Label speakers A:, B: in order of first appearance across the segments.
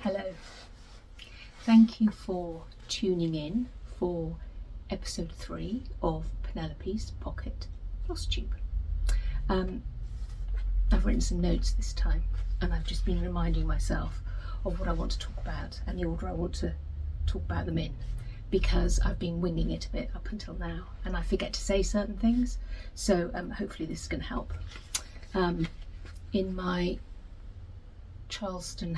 A: Hello, thank you for tuning in for episode 3 of Penelope's Pocket Flosstube. I've written some notes this time and I've just been reminding myself of what I want to talk about and the order I want to talk about them in, because I've been winging it a bit up until now and I forget to say certain things, so hopefully this is going to help. In my Charleston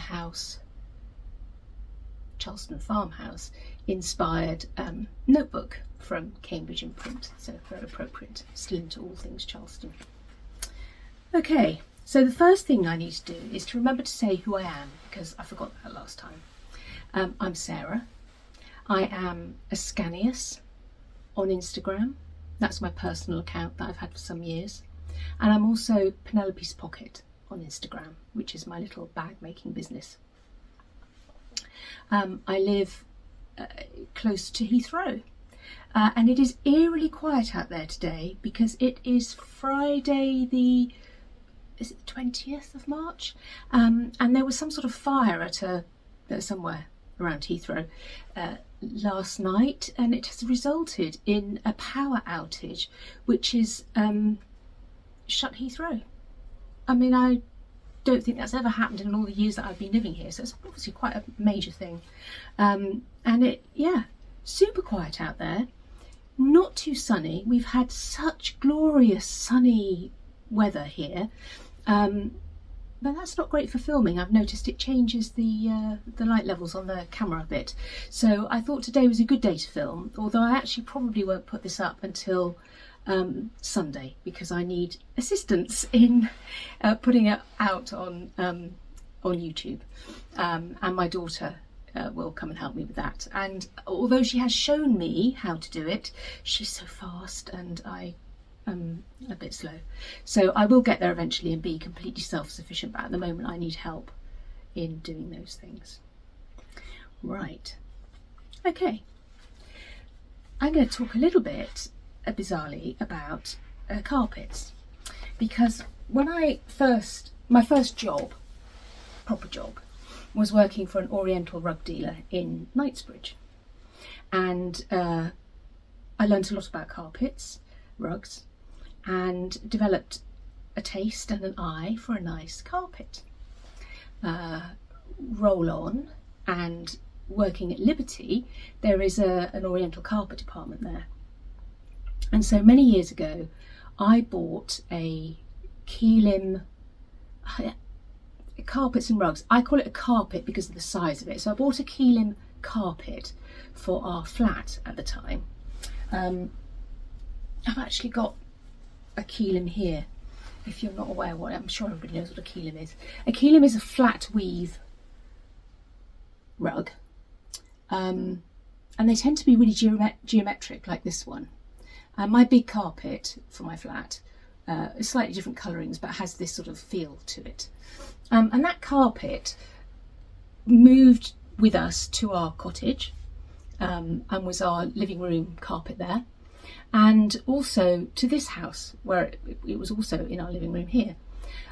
A: farmhouse inspired notebook from Cambridge Imprint, so very appropriate, still into all things Charleston. Okay, so the first thing I need to do is to remember to say who I am, because I forgot that last time. I'm Sarah. I am Ascanius on Instagram. That's my personal account that I've had for some years. And I'm also Penelope's Pocket on Instagram, which is my little bag making business. I live close to Heathrow, and it is eerily quiet out there today because it is Friday the 20th of March, and there was some sort of fire at somewhere around Heathrow last night, and it has resulted in a power outage which is shut Heathrow. I mean, I don't think that's ever happened in all the years that I've been living here, so it's obviously quite a major thing. And super quiet out there, not too sunny. We've had such glorious sunny weather here, but that's not great for filming. I've noticed it changes the light levels on the camera a bit, so I thought today was a good day to film, although I actually probably won't put this up until Sunday, because I need assistance in putting it out on YouTube, and my daughter will come and help me with that. And although she has shown me how to do it, she's so fast and I am a bit slow, so I will get there eventually and be completely self-sufficient, but at the moment I need help in doing those things. Right, okay, I'm going to talk a little bit bizarrely about carpets, because when my first proper job was working for an Oriental rug dealer in Knightsbridge, and I learnt a lot about carpets, rugs, and developed a taste and an eye for a nice carpet. Roll on, and working at Liberty, there is an Oriental carpet department there. And so many years ago, I bought a Keelim, carpets and rugs. I call it a carpet because of the size of it. So I bought a Keelim carpet for our flat at the time. I've actually got a Keelim here, if you're not aware what, I'm sure everybody knows what a Keelim is. A Keelim is a flat weave rug, and they tend to be really geometric, like this one. My big carpet for my flat is slightly different colourings, but has this sort of feel to it. And that carpet moved with us to our cottage, and was our living room carpet there, and also to this house where it was also in our living room here.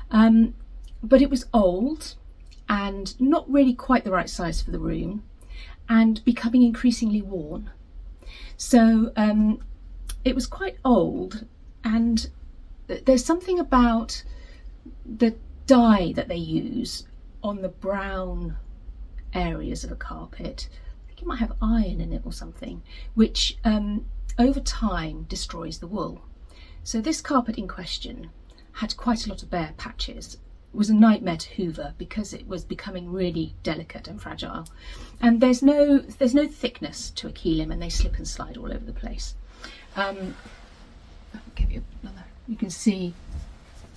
A: But it was old and not really quite the right size for the room, and becoming increasingly worn. So it was quite old, and there's something about the dye that they use on the brown areas of a carpet. I think it might have iron in it or something, which over time destroys the wool. So this carpet in question had quite a lot of bare patches. It was a nightmare to hoover because it was becoming really delicate and fragile, and there's no thickness to a Keelim, and they slip and slide all over the place. I'll give you another You can see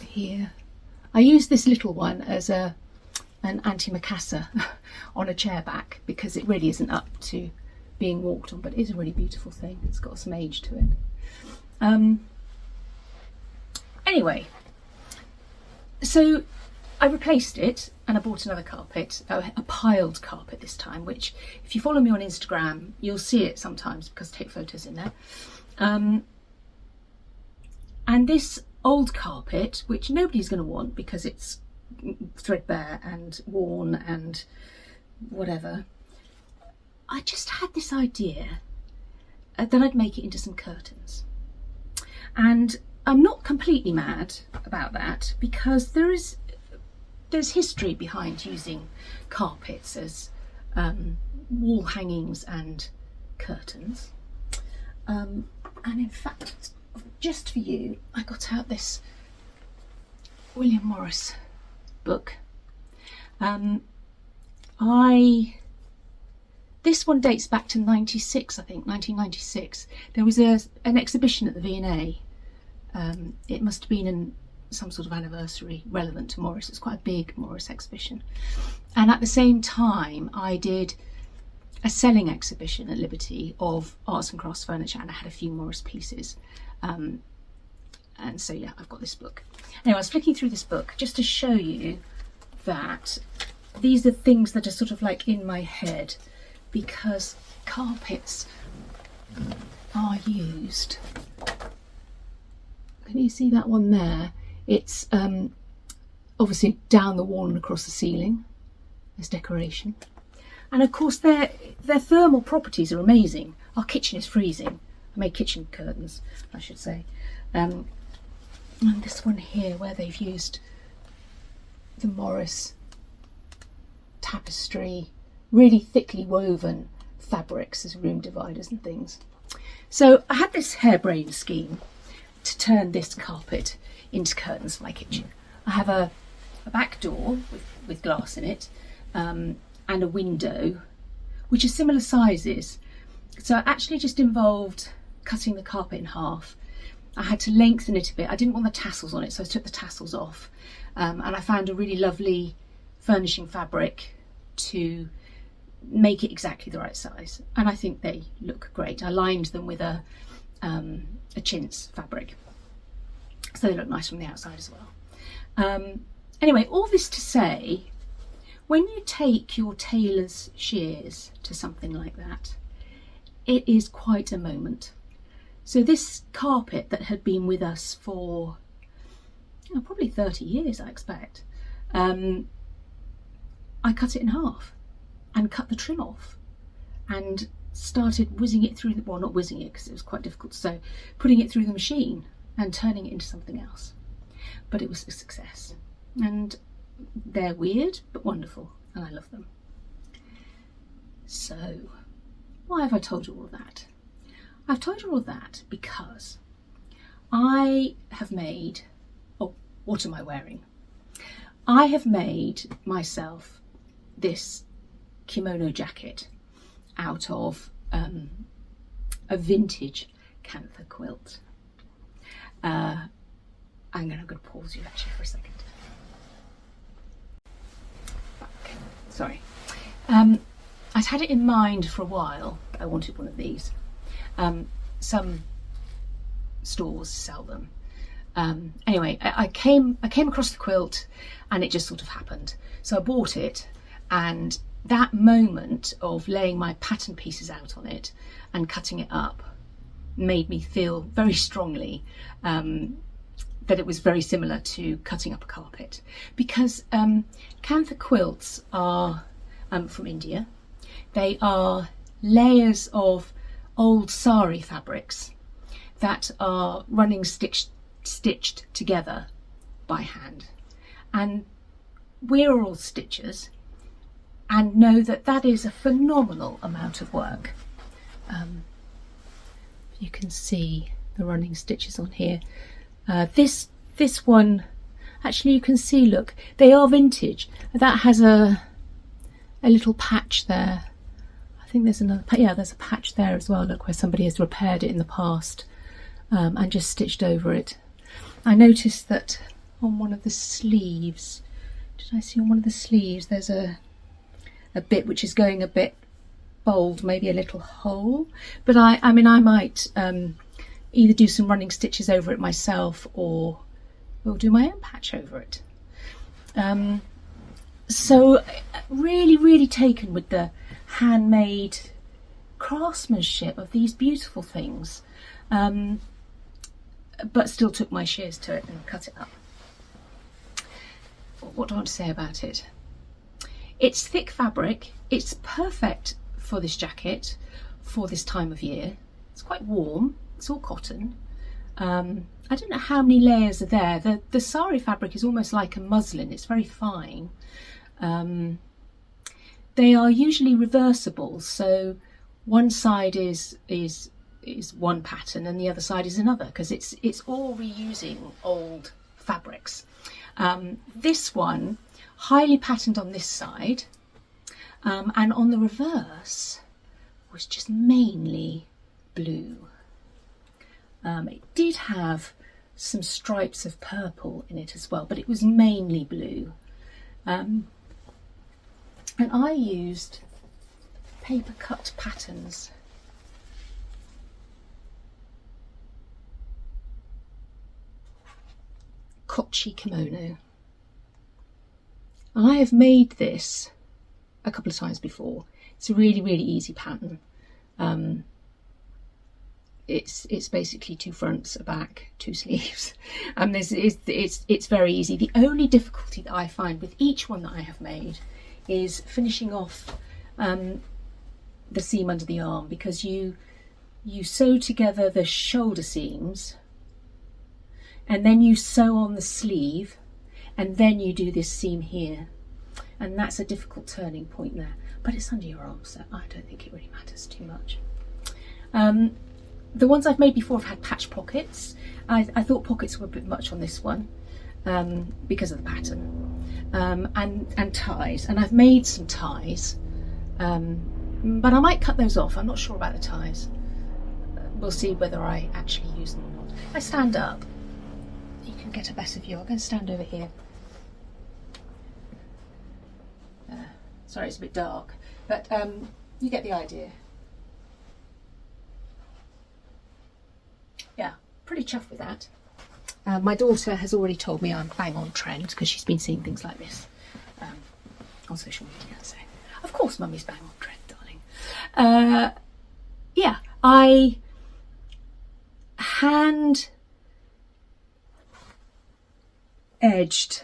A: here. I use this little one as an antimacassar on a chair back because it really isn't up to being walked on, but it is a really beautiful thing. It's got some age to it. Anyway, so I replaced it and I bought another carpet, a piled carpet this time, which if you follow me on Instagram, you'll see it sometimes because I take photos in there. And this old carpet, which nobody's going to want because it's threadbare and worn and whatever, I just had this idea that I'd make it into some curtains. And I'm not completely mad about that because there's history behind using carpets as wall hangings and curtains. And in fact, just for you, I got out this William Morris book. This one dates back to 96, I think, 1996. There was an exhibition at the V&A. It must have been some sort of anniversary relevant to Morris. It's quite a big Morris exhibition. And at the same time, I did a selling exhibition at Liberty of arts and crafts furniture, and I had a few Morris pieces. And so, yeah, I've got this book. Anyway, I was flicking through this book just to show you that these are things that are sort of like in my head, because carpets are used. Can you see that one there? It's obviously down the wall and across the ceiling as decoration. And of course their thermal properties are amazing. Our kitchen is freezing. I made kitchen curtains, I should say. And this one here where they've used the Morris tapestry, really thickly woven fabrics as room dividers and things. So I had this harebrained scheme to turn this carpet into curtains for my kitchen. I have a back door with glass in it, and a window which are similar sizes. So it actually just involved cutting the carpet in half. I had to lengthen it a bit. I didn't want the tassels on it, so I took the tassels off, and I found a really lovely furnishing fabric to make it exactly the right size, and I think they look great. I lined them with a chintz fabric, so they look nice from the outside as well. Anyway, all this to say, when you take your tailor's shears to something like that, it is quite a moment. So this carpet that had been with us for probably 30 years, I expect, I cut it in half and cut the trim off and started whizzing it through well, not whizzing it because it was quite difficult to sew, putting it through the machine and turning it into something else. But it was a success, and they're weird but wonderful, and I love them. So why have I told you all of that? I've told you all of that because I have made, oh, what am I wearing? I have made myself this kimono jacket out of a vintage cantha quilt. I'm going to pause you actually for a second. Okay, sorry. I'd had it in mind for a while. I wanted one of these. Some stores sell them. Anyway, I came across the quilt and it just sort of happened. So I bought it, and that moment of laying my pattern pieces out on it and cutting it up made me feel very strongly that it was very similar to cutting up a carpet, because cantha quilts are from India. They are layers of old sari fabrics that are running stitched together by hand, and we're all stitchers and know that that is a phenomenal amount of work. You can see the running stitches on here. This one, actually you can see, look, they are vintage. That has a little patch there. I think there's another, yeah, there's a patch there as well, look, where somebody has repaired it in the past and just stitched over it. I noticed that on one of the sleeves, did I see on one of the sleeves there's a bit which is going a bit bold, maybe a little hole, but I mean I might either do some running stitches over it myself or do my own patch over it. So really taken with the handmade craftsmanship of these beautiful things, but still took my shears to it and cut it up. What do I want to say about it? It's thick fabric. It's perfect for this jacket for this time of year. It's quite warm. It's all cotton. I don't know how many layers are there. The sari fabric is almost like a muslin. It's very fine. They are usually reversible, so one side is one pattern and the other side is another, because it's all reusing old fabrics. This one highly patterned on this side, and on the reverse was just mainly blue. It did have some stripes of purple in it as well, but it was mainly blue. And I used paper cut patterns. Kochi kimono. I have made this a couple of times before. It's a really easy pattern. It's basically 2 fronts, a back, 2 sleeves, and it's very easy. The only difficulty that I find with each one that I have made is finishing off the seam under the arm, because you sew together the shoulder seams and then you sew on the sleeve and then you do this seam here, and that's a difficult turning point there, but it's under your arm, so I don't think it really matters too much. The ones I've made before have had patch pockets. I thought pockets were a bit much on this one because of the pattern, and ties, and I've made some ties, but I might cut those off. I'm not sure about the ties. We'll see whether I actually use them or not. If I stand up, you can get a better view. I'm going to stand over here. Sorry, it's a bit dark, but you get the idea. Yeah, pretty chuffed with that. My daughter has already told me I'm bang on trend, because she's been seeing things like this on social media. So, of course, Mummy's bang on trend, darling. Yeah, I hand edged,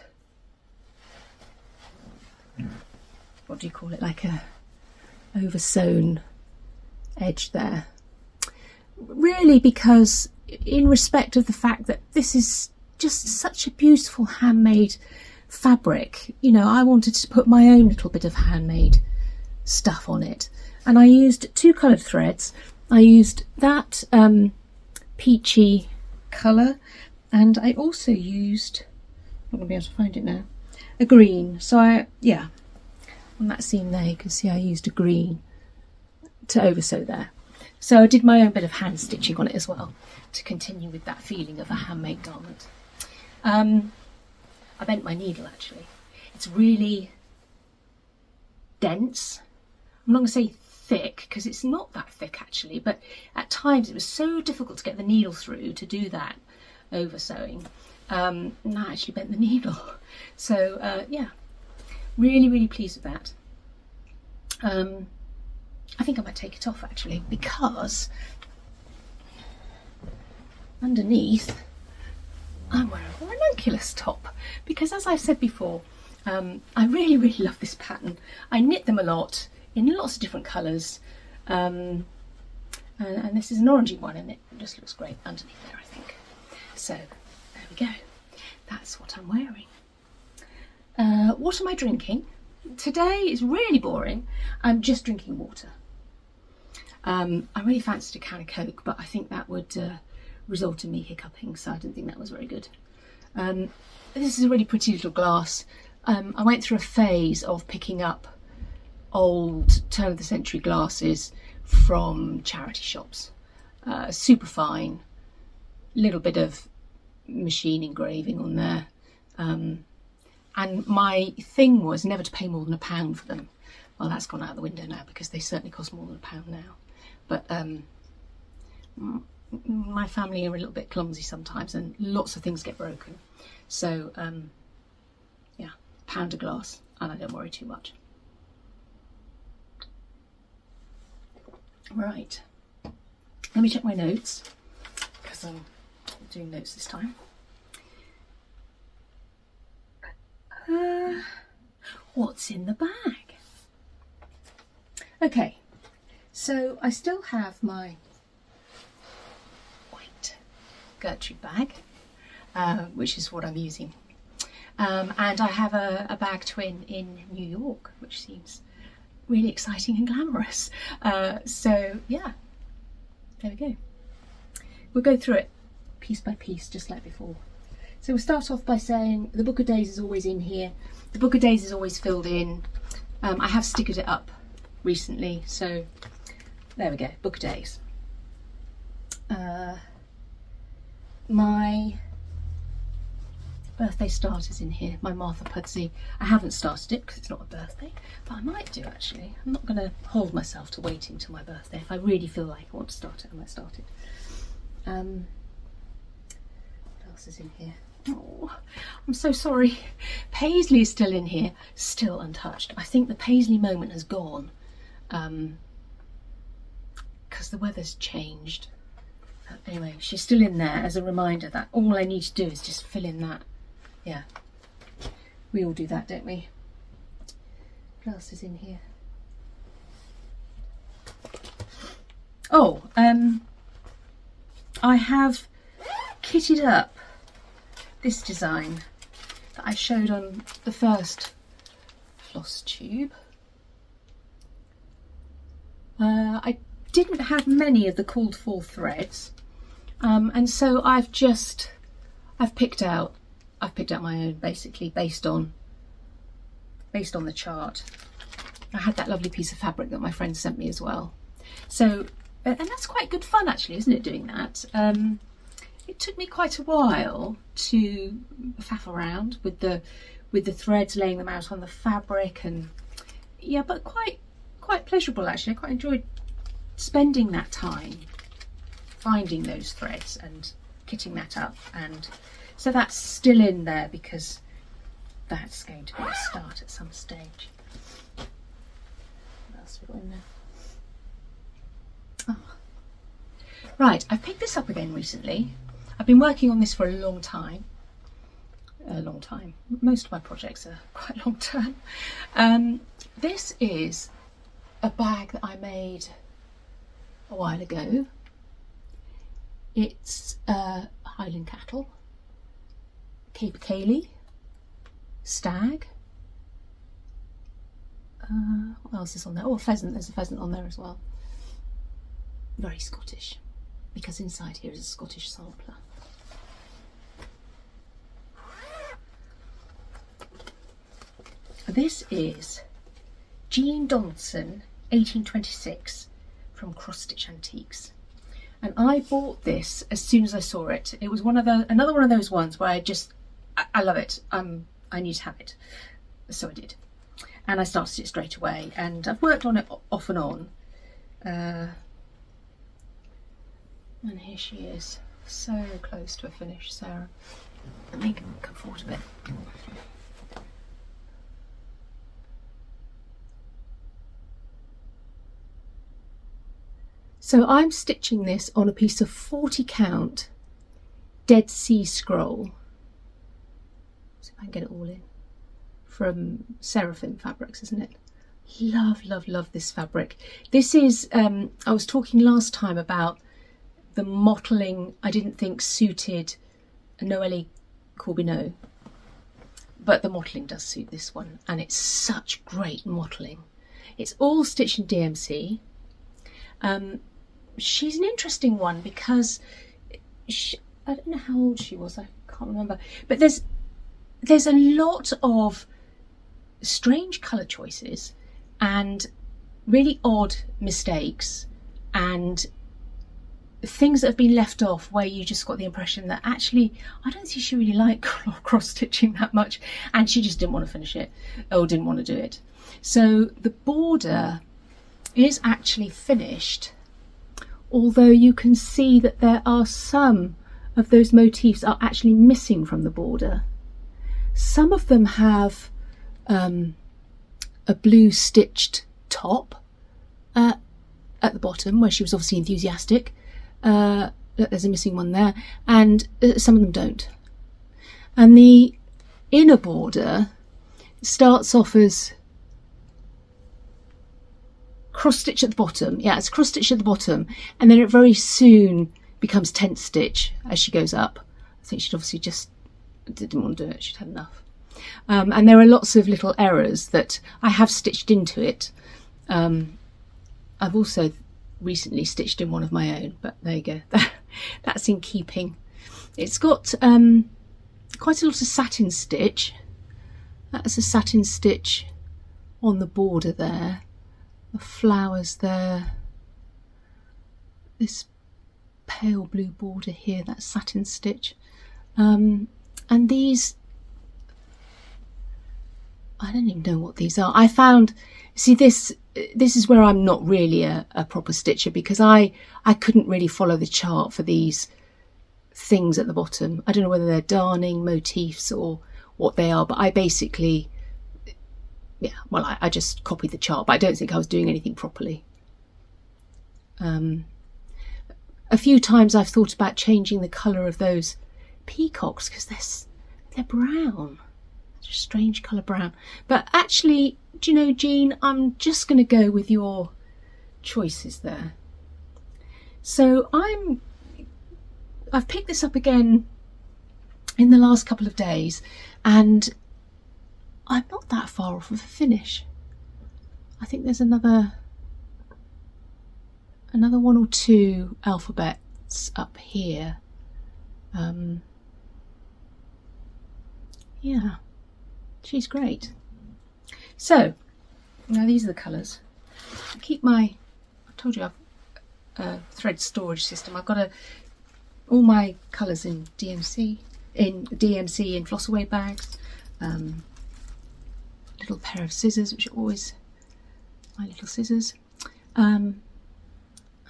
A: what do you call it, like a oversewn edge there, really because in respect of the fact that this is just such a beautiful handmade fabric, you know, I wanted to put my own little bit of handmade stuff on it, and I used 2 coloured threads. I used that peachy colour, and I also used, I'm not going to be able to find it now, a green. So yeah, on that seam there you can see I used a green to oversew there. So I did my own bit of hand stitching on it as well, to continue with that feeling of a handmade garment. I bent my needle actually. It's really dense. I'm not going to say thick, because it's not that thick actually, but at times it was so difficult to get the needle through to do that oversewing. And I actually bent the needle. So yeah, really pleased with that. I think I might take it off actually, because underneath I'm wearing a ranunculus top, because as I've said before, I really love this pattern. I knit them a lot in lots of different colours, and this is an orangey one, and it just looks great underneath there, I think. So there we go, that's what I'm wearing. What am I drinking? Today is really boring. I'm just drinking water. I really fancied a can of Coke, but I think that would result in me hiccuping, so I didn't think that was very good. This is a really pretty little glass. I went through a phase of picking up old turn of the century glasses from charity shops. Super fine, little bit of machine engraving on there. And my thing was never to pay more than £1 for them. Well, that's gone out the window now because they certainly cost more than £1 now. But my family are a little bit clumsy sometimes and lots of things get broken. So, yeah, £1 a glass, and I don't worry too much. Right, let me check my notes because I'm doing notes this time. What's in the bag? Okay, so I still have my white Gertrude bag, which is what I'm using. And I have a bag twin in New York, which seems really exciting and glamorous. So yeah, there we go. We'll go through it piece by piece, just like before. So we'll start off by saying the Book of Days is always in here. The Book of Days is always filled in. I have stickered it up recently, so there we go, Book of Days. My birthday starter's in here, my Martha Pudsey. I haven't started it because it's not a birthday, but I might do actually. I'm not going to hold myself to waiting till my birthday. If I really feel like I want to start it, I might start it. What else is in here? Oh, I'm so sorry. Paisley is still in here, still untouched. I think the Paisley moment has gone because the weather's changed. Anyway, she's still in there as a reminder that all I need to do is just fill in that. Yeah, we all do that, don't we? What else is in here? Oh, I have kitted up this design that I showed on the first Flosstube. I didn't have many of the called for threads, and so I've picked out my own, basically based on the chart. I had that lovely piece of fabric that my friend sent me as well. So, and that's quite good fun actually, isn't it, doing that? It took me quite a while to faff around with the threads, laying them out on the fabric, and yeah, but quite pleasurable actually. I quite enjoyed spending that time finding those threads and kitting that up, and so that's still in there because that's going to be a start at some stage. What else have we got in there? Oh. Right, I picked this up again recently. I've been working on this for a long time. Most of my projects are quite long term. This is a bag that I made a while ago. It's Highland cattle, capercaillie, stag. What else is on there? Oh, a pheasant. There's a pheasant on there as well. Very Scottish, because inside here is a Scottish sampler. This is Jean Donaldson, 1826, from Cross Stitch Antiques, and I bought this as soon as I saw it. It was another one of those ones where I love it. I need to have it, so I did, and I started it straight away. And I've worked on it off and on. And here she is, so close to a finish. Sarah, let me come forward a bit. So I'm stitching this on a piece of 40 count Dead Sea scroll. See if I can get it all in. From Seraphim Fabrics, isn't it? Love, love, love this fabric. This is, I was talking last time about the mottling I didn't think suited Noelle Corbineau, but the mottling does suit this one, and it's such great mottling. It's all stitched in DMC. She's an interesting one because I don't know how old she was, I can't remember, but there's a lot of strange colour choices and really odd mistakes, and things that have been left off where you just got the impression that actually I don't think she really liked cross stitching that much, and she just didn't want to finish it or didn't want to do it. So the border is actually finished, although you can see that there are some of those motifs are actually missing from the border. Some of them have a blue stitched top at the bottom where she was obviously enthusiastic. There's a missing one there, and some of them don't. And the inner border starts off as cross stitch at the bottom. Yeah, it's cross stitch at the bottom, and then it very soon becomes tent stitch as she goes up. I think she'd obviously just didn't want to do it. She'd had enough. And there are lots of little errors that I have stitched into it. I've also recently stitched in one of my own, but there you go. That's in keeping. It's got quite a lot of satin stitch. That's a satin stitch on the border there. The flowers there. This pale blue border here, that's satin stitch. And these, I don't even know what these are. I found, see, this is where I'm not really a proper stitcher, because I couldn't really follow the chart for these things at the bottom. I don't know whether they're darning motifs or what they are, but I basically, yeah, well, I just copied the chart, but I don't think I was doing anything properly. A few times I've thought about changing the colour of those peacocks, because they're brown. It's a strange colour brown. But actually, do you know, Jean, I'm just going to go with your choices there. So I've picked this up again in the last couple of days, and I'm not that far off of a finish. I think there's another one or two alphabets up here. Yeah, she's great. So now these are the colours. I keep I told you I've a thread storage system. I've got all my colours in DMC in floss away bags. Little pair of scissors, which are always my little scissors. And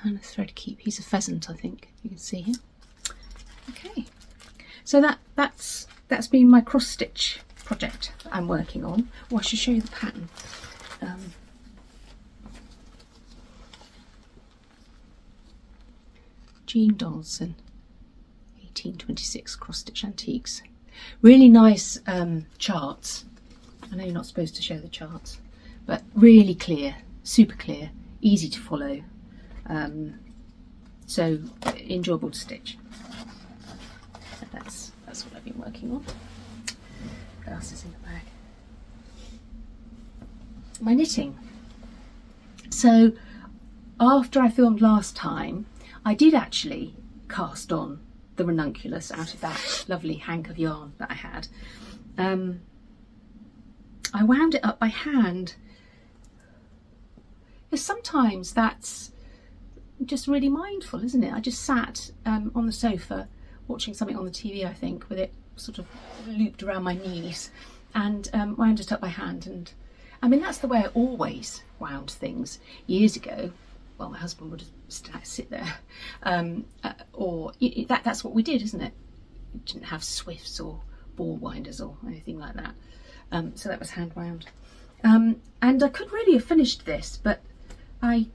A: a thread keep. He's a pheasant, I think you can see him. Okay, so that's been my cross stitch project that I'm working on. Oh, I should show you the pattern. Jean Donaldson, 1826 cross stitch antiques. Really nice charts. I know you're not supposed to show the charts, but really clear, super clear, easy to follow. So enjoyable to stitch. That's what I've been working on. What else is in the bag? My knitting. So after I filmed last time, I did actually cast on the ranunculus out of that lovely hank of yarn that I had. I wound it up by hand. Because sometimes that's just really mindful, isn't it? I just sat on the sofa watching something on the TV, I think, with it sort of looped around my knees, and wound it up by hand. And I mean, that's the way I always wound things. Years ago, well, my husband would sit there, or that's what we did, isn't it? We didn't have Swifts or ball winders or anything like that. So that was hand wound. And I could really have finished this, but I,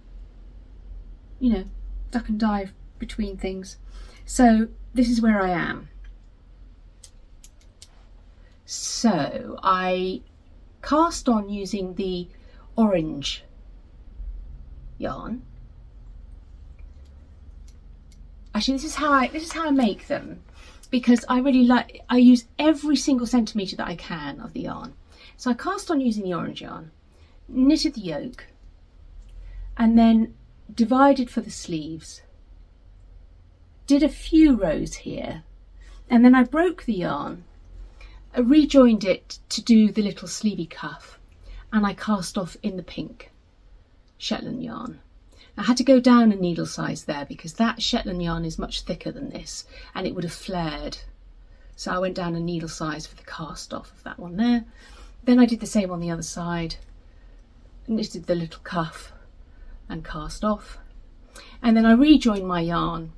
A: duck and dive between things. So this is where I am. So I cast on using the orange yarn. Actually, this is how I make them, because I use every single centimetre that I can of the yarn. So I cast on using the orange yarn, knitted the yoke, and then divided for the sleeves, did a few rows here, and then I broke the yarn, rejoined it to do the little sleevey cuff, and I cast off in the pink Shetland yarn. I had to go down a needle size there because that Shetland yarn is much thicker than this and it would have flared. So I went down a needle size for the cast off of that one there. Then I did the same on the other side, knitted the little cuff and cast off. And then I rejoined my yarn.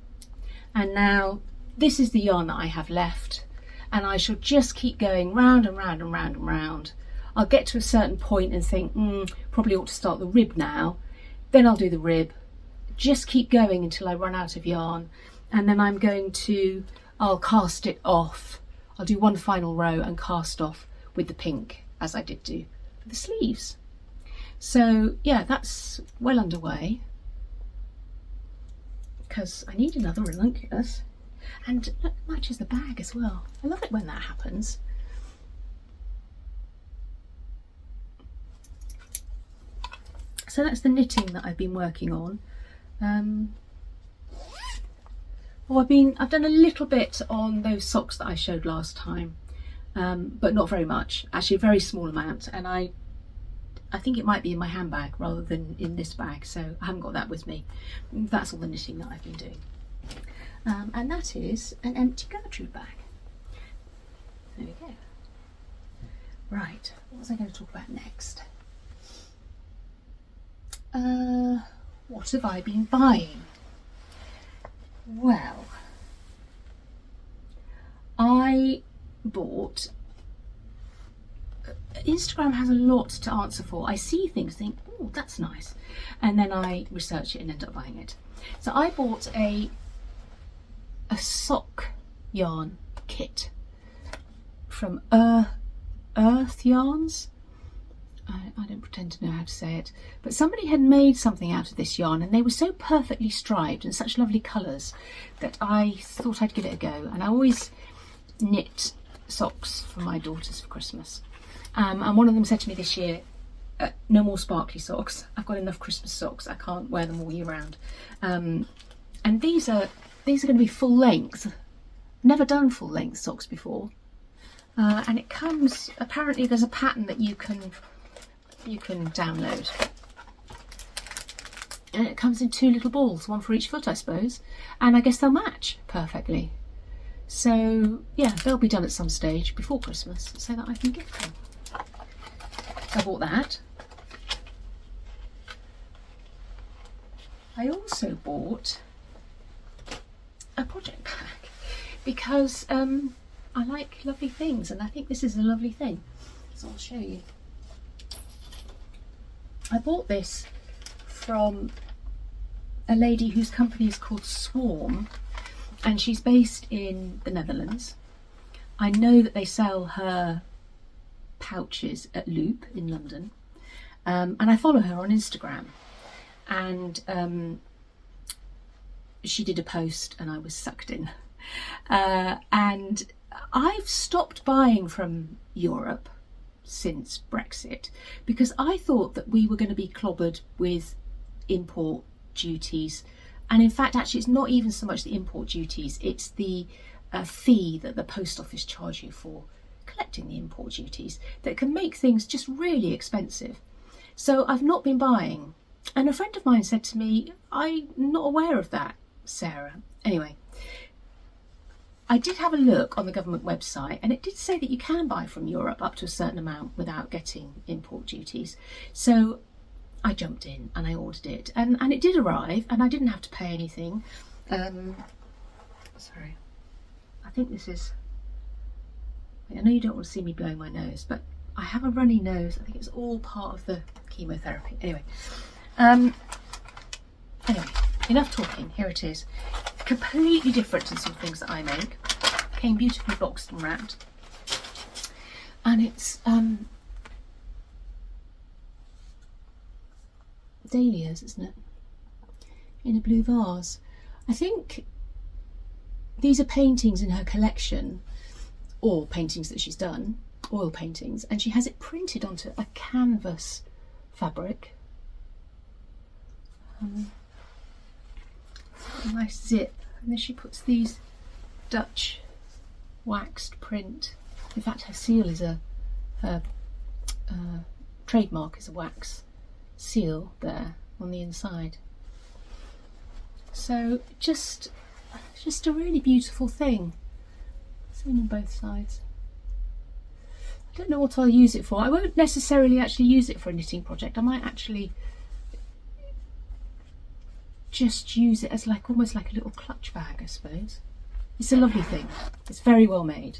A: And now this is the yarn that I have left. And I shall just keep going round and round and round and round. I'll get to a certain point and think, probably ought to start the rib now. Then I'll do the rib. Just keep going until I run out of yarn. And then I'll cast it off. I'll do one final row and cast off with the pink, as I did do for the sleeves. So yeah, that's well underway. Because I need another ranunculus. And look, it matches the bag as well. I love it when that happens. So that's the knitting that I've been working on. I've done a little bit on those socks that I showed last time, but not very much. Actually, a very small amount, and I think it might be in my handbag rather than in this bag, so I haven't got that with me. That's all the knitting that I've been doing. And that is an empty Gertrude bag. There we go. Right, what was I going to talk about next? What have I been buying? Well, I bought... Instagram has a lot to answer for. I see things, think, oh, that's nice. And then I research it and end up buying it. So I bought a sock yarn kit from Earth Yarns. I don't pretend to know how to say it, but somebody had made something out of this yarn and they were so perfectly striped and such lovely colours that I thought I'd give it a go. And I always knit socks for my daughters for Christmas. And one of them said to me this year, no more sparkly socks. I've got enough Christmas socks. I can't wear them all year round. And these are going to be full length. Never done full length socks before. And it comes, apparently there's a pattern that you can download. And it comes in 2 little balls, one for each foot, I suppose. And I guess they'll match perfectly. So yeah, they'll be done at some stage before Christmas so that I can get them. I bought that. I also bought a project bag because I like lovely things and I think this is a lovely thing. So I'll show you. I bought this from a lady whose company is called Swarm and she's based in the Netherlands. I know that they sell her pouches at Loop in London, and I follow her on Instagram, and she did a post and I was sucked in, and I've stopped buying from Europe since Brexit because I thought that we were going to be clobbered with import duties, and in fact actually it's not even so much the import duties, it's the fee that the post office charge you for collecting the import duties that can make things just really expensive. So I've not been buying, and a friend of mine said to me, I'm not aware of that, Sarah. Anyway, I did have a look on the government website and it did say that you can buy from Europe up to a certain amount without getting import duties. So I jumped in and I ordered it, and it did arrive and I didn't have to pay anything. Sorry, I think this is, I know you don't want to see me blowing my nose, but I have a runny nose. I think it's all part of the chemotherapy. Anyway, enough talking. Here it is. Completely different to some things that I make. Came beautifully boxed and wrapped. And it's dahlias, isn't it? In a blue vase. I think these are paintings in her collection, or paintings that she's done, oil paintings, and she has it printed onto a canvas fabric. A nice zip, and then she puts these Dutch waxed print. In fact, her seal is her trademark is a wax seal there on the inside. So just a really beautiful thing. Same on both sides. I don't know what I'll use it for. I won't necessarily actually use it for a knitting project. I might actually just use it as like almost like a little clutch bag, I suppose. It's a lovely thing. It's very well made,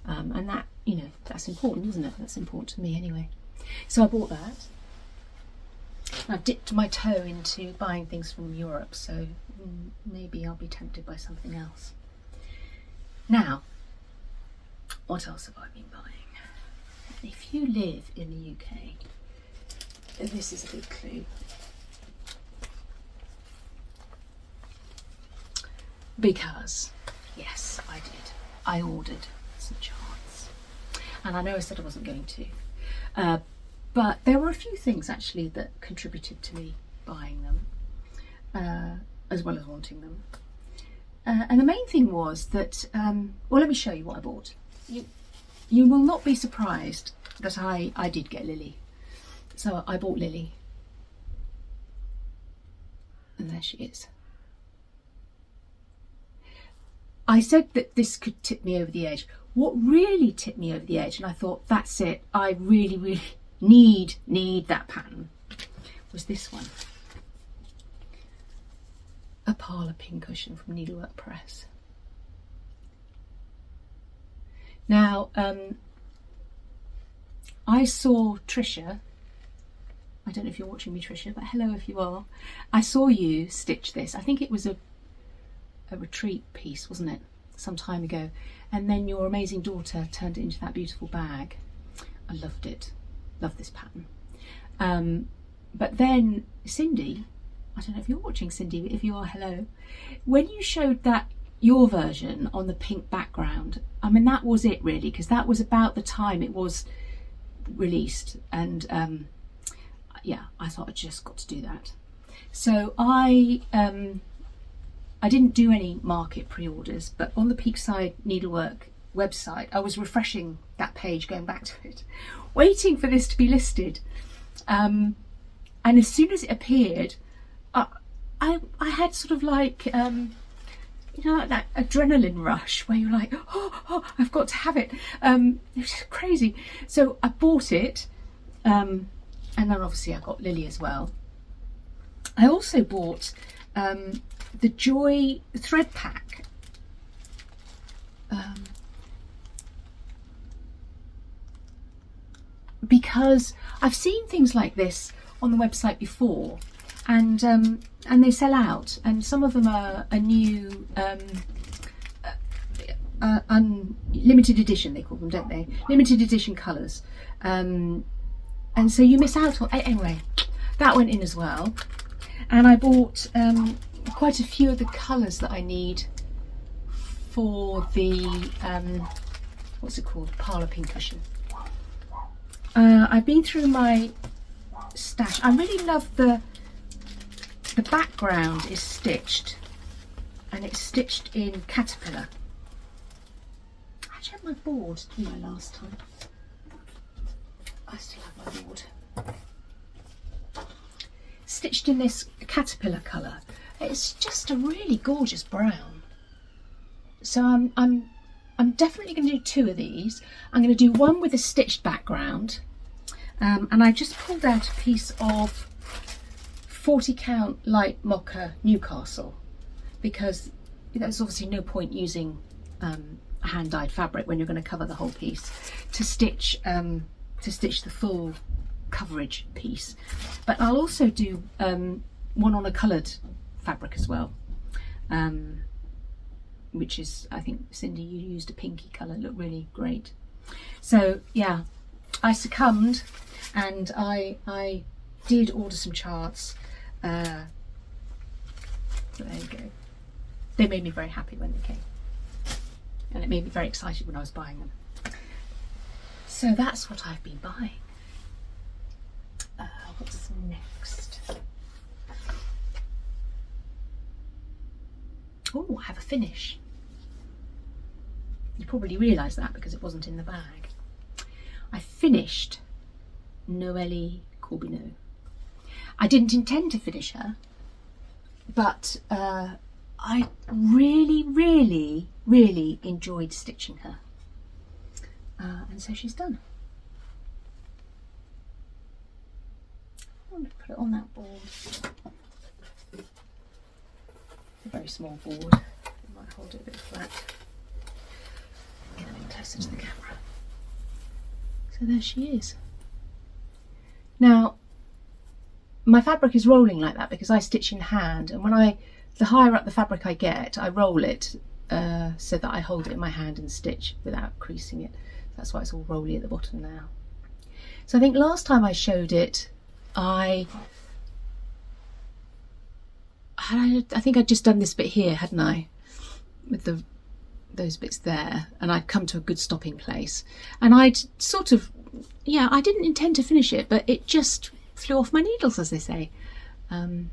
A: and that, you know, that's important, isn't it? That's important to me anyway. So I bought that. I've dipped my toe into buying things from Europe, so maybe I'll be tempted by something else. Now, what else have I been buying? If you live in the UK, this is a big clue. Because, yes, I did. I ordered some charts. And I know I said I wasn't going to. But there were a few things actually that contributed to me buying them, as well as wanting them. And the main thing was that, well, let me show you what I bought. You will not be surprised that I did get Lily. So I bought Lily. And there she is. I said that this could tip me over the edge. What really tipped me over the edge, and I thought, that's it, I really, really need that pattern, was this one. A parlour pincushion from Needlework Press. Now, I saw Trisha, I don't know if you're watching me, Trisha, but hello if you are. I saw you stitch this. I think it was a retreat piece, wasn't it, some time ago, and then your amazing daughter turned it into that beautiful bag. I loved it. Love this pattern. But then Cindy, I don't know if you're watching, Cindy, but if you are, hello. When you showed that, your version on the pink background, I mean, that was it really, because that was about the time it was released, and yeah, I thought I just got to do that. So I didn't do any market pre-orders, but on the Peakside Needlework website, I was refreshing that page, going back to it, waiting for this to be listed. And as soon as it appeared, I had sort of like, you know, like that adrenaline rush where you're like, oh, I've got to have it. It was crazy. So I bought it, and then obviously I got Lily as well. I also bought the Joy thread pack. Because I've seen things like this on the website before, and they sell out, and some of them are a new limited edition, they call them, don't they? Limited edition colours, and so you miss out on. Anyway, that went in as well, and I bought quite a few of the colours that I need for the what's it called, parlour pincushion. I've been through my stash. I really love the background is stitched, and it's stitched in Caterpillar. I actually had my board, didn't I, last time? I still have my board. Stitched in this Caterpillar colour. It's just a really gorgeous brown. So I'm definitely going to do two of these. I'm going to do one with a stitched background, and I just pulled out a piece of 40 count light mocha Newcastle, because there's obviously no point using a hand dyed fabric when you're going to cover the whole piece to stitch the full coverage piece. But I'll also do one on a coloured fabric as well, which is, I think, Cindy, you used a pinky colour, looked really great. So yeah, I succumbed, and I did order some charts. So there you go. They made me very happy when they came, and it made me very excited when I was buying them. So that's what I've been buying. What's next? Oh, I have a finish. You probably realise that because it wasn't in the bag. I finished Noelle Corbineau. I didn't intend to finish her, but I really enjoyed stitching her, and so she's done. I'm going to put it on that board. A very small board. I might hold it a bit flat. Get a bit closer to the camera. So there she is. Now, my fabric is rolling like that because I stitch in hand, and the higher up the fabric I get, I roll it so that I hold it in my hand and stitch without creasing it. That's why it's all rolly at the bottom now. So I think last time I showed it, I think I'd just done this bit here, hadn't I? With those bits there, and I'd come to a good stopping place. And I'd sort of, yeah, I didn't intend to finish it, but it just flew off my needles, as they say. And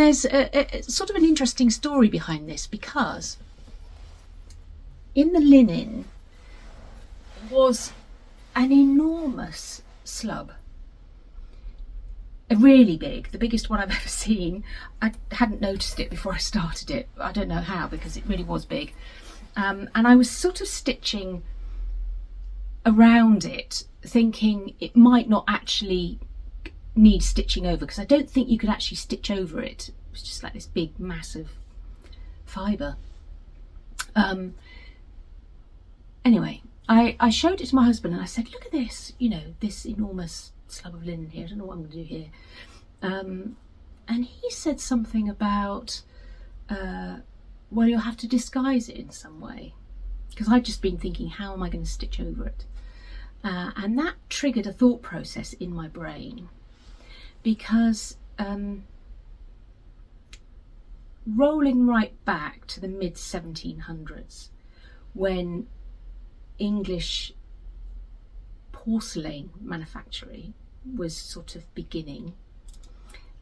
A: there's a sort of an interesting story behind this, because in the linen was an enormous slub. Really big, the biggest one I've ever seen. I hadn't noticed it before I started it. I don't know how, because it really was big. And I was sort of stitching around it, thinking it might not actually need stitching over, because I don't think you could actually stitch over it. It was just like this big massive fibre. Anyway, I showed it to my husband and I said, look at this, you know, this enormous slab of linen here. I don't know what I'm going to do here. And he said something about, well, you'll have to disguise it in some way, because I'd just been thinking, how am I going to stitch over it? And that triggered a thought process in my brain, because rolling right back to the mid 1700s, when English porcelain manufacturing was sort of beginning,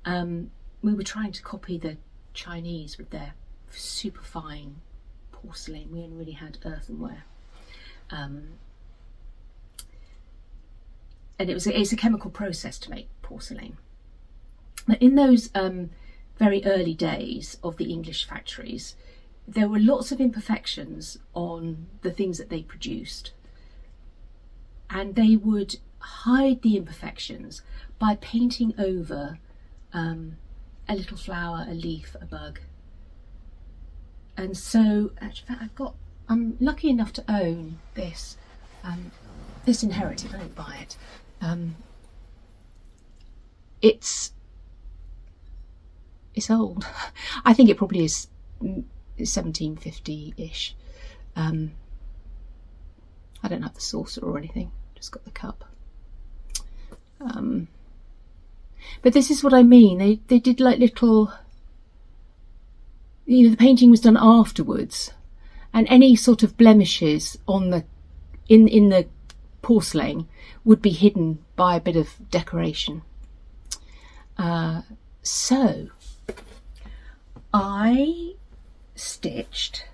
A: we were trying to copy the Chinese with their super fine porcelain. We only really had earthenware, and it's a chemical process to make porcelain. But in those very early days of the English factories, there were lots of imperfections on the things that they produced, and they would hide the imperfections by painting over a little flower, a leaf, a bug. And so, in fact, I'm lucky enough to own this. This inherited, I didn't buy it. It's old. I think it probably is 1750-ish. I don't have the saucer or anything, just got the cup. But this is what I mean. They did like little, you know, the painting was done afterwards, and any sort of blemishes on the in the porcelain would be hidden by a bit of decoration. So I stitched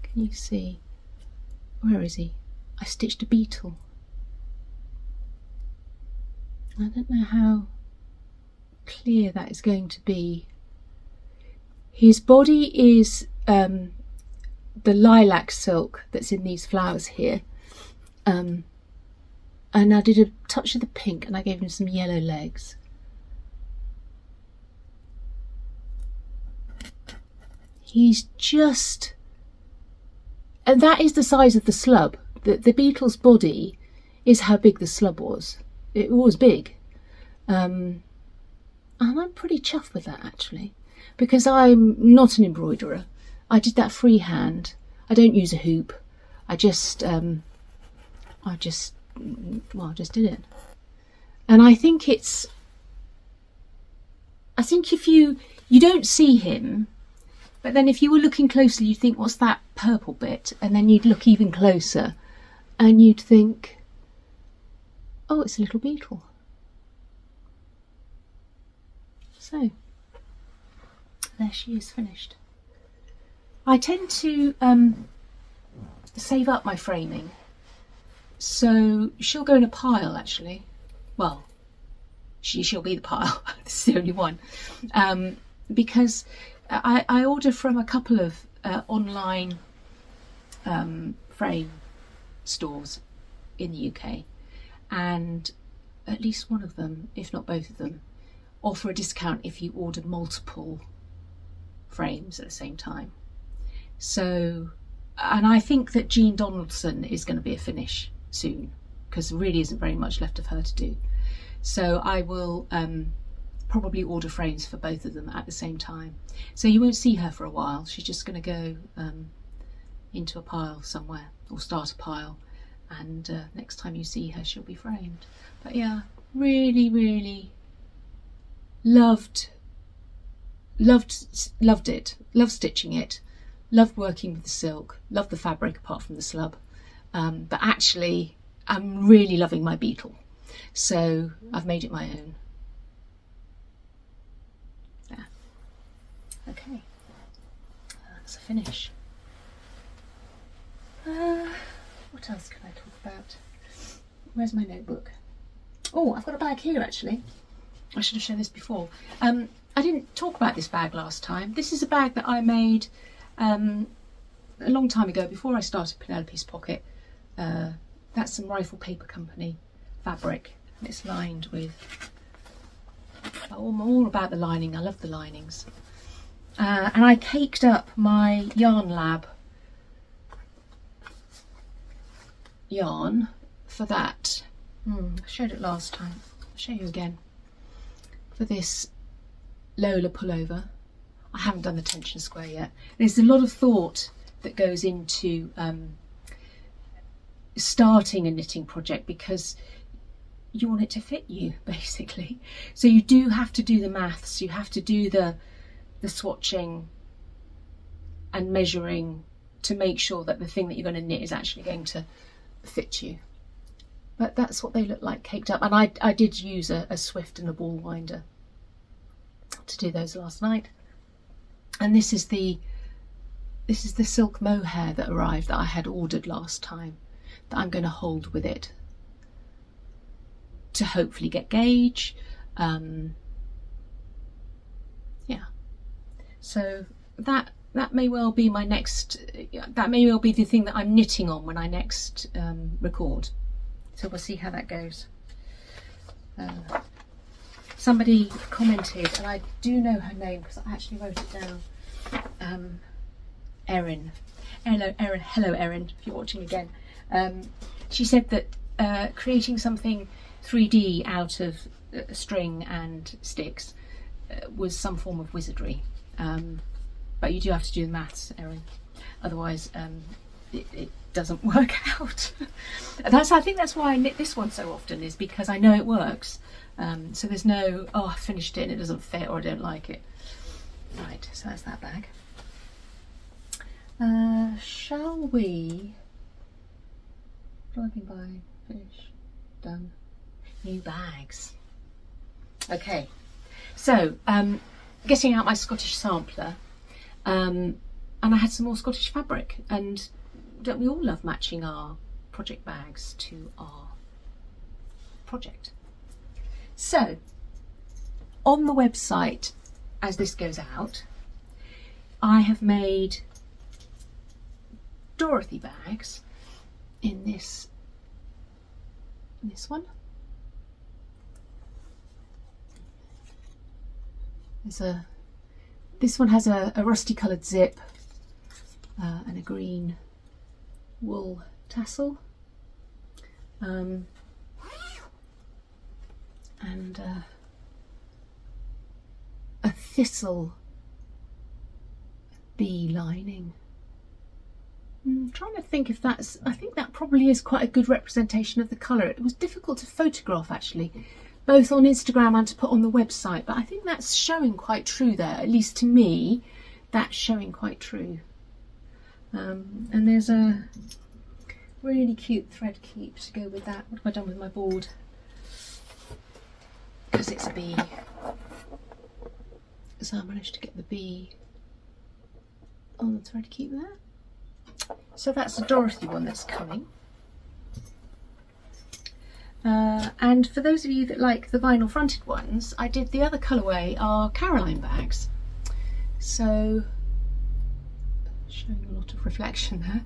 A: can you see, where is he? I stitched a beetle. I don't know how clear that is going to be. His body is the lilac silk that's in these flowers here, and I did a touch of the pink and I gave him some yellow legs. He's just, and that is the size of the slub. The beetle's body is how big the slub was. It was big, and I'm pretty chuffed with that actually, because I'm not an embroiderer. I did that freehand. I don't use a hoop. I just did it. And I think if you don't see him, but then if you were looking closely, you'd think, what's that purple bit? And then you'd look even closer and you'd think, oh, it's a little beetle. So there she is, finished. I tend to save up my framing So she'll go in a pile actually. Well, she'll be the pile. This is the only one. Because I order from a couple of online frame stores in the UK, and at least one of them, if not both of them, offer a discount if you order multiple frames at the same time. So, and I think that Jean Donaldson is going to be a finish soon, because there really isn't very much left of her to do. So I will probably order frames for both of them at the same time. So you won't see her for a while. She's just going to go into a pile somewhere, or start a pile, and next time you see her she'll be framed. But yeah, really loved it, loved stitching it, loved working with the silk, loved the fabric apart from the slub, but actually I'm really loving my beetle, so I've made it my own. Yeah. Okay, that's a finish. What else can I talk about? Where's my notebook? Oh, I've got a bag here actually. I should have shown this before. I didn't talk about this bag last time. This is a bag that I made a long time ago, before I started Penelope's Pocket. That's some Rifle Paper Company fabric, and it's lined with, all about the lining. I love the linings. And I caked up my Yarn Lab yarn for that. I showed it last time. I'll show you again. For this Lola pullover. I haven't done the tension square yet. There's a lot of thought that goes into starting a knitting project, because you want it to fit you, basically. So you do have to do the maths, you have to do the swatching and measuring to make sure that the thing that you're going to knit is actually going to fit you. But that's what they look like caked up, and I did use a Swift and a ball winder to do those last night. And this is the silk mohair that arrived, that I had ordered last time, that I'm going to hold with it to hopefully get gauge. Yeah, so that may well be my next, that may well be the thing that I'm knitting on when I next record. So we'll see how that goes. Somebody commented, and I do know her name because I actually wrote it down. Erin. Hello Erin, if you're watching again. She said that creating something 3D out of string and sticks was some form of wizardry. But you do have to do the maths, Erin. Otherwise, it doesn't work out. I think that's why I knit this one so often, is because I know it works. So there's no, oh, I finished it and it doesn't fit, or I don't like it. Right, so that's that bag. Shall we? Driving by, finish, done. New bags. Okay, so getting out my Scottish sampler, and I had some more Scottish fabric, and don't we all love matching our project bags to our project? So on the website, as this goes out, I have made Dorothy bags in this one. This one has a rusty coloured zip and a green wool tassel, and a thistle bee lining. I'm trying to think if that's, I think that probably is quite a good representation of the colour. It was difficult to photograph actually, both on Instagram and to put on the website, but I think that's showing quite true there, at least to me, that's showing quite true. And there's a really cute thread keep to go with that. What have I done with my board? Because it's a bee. So I managed to get the bee on the thread keep there. So that's the Dorothy one that's coming. And for those of you that like the vinyl fronted ones, I did the other colourway are Caroline bags. So, showing a lot of reflection there.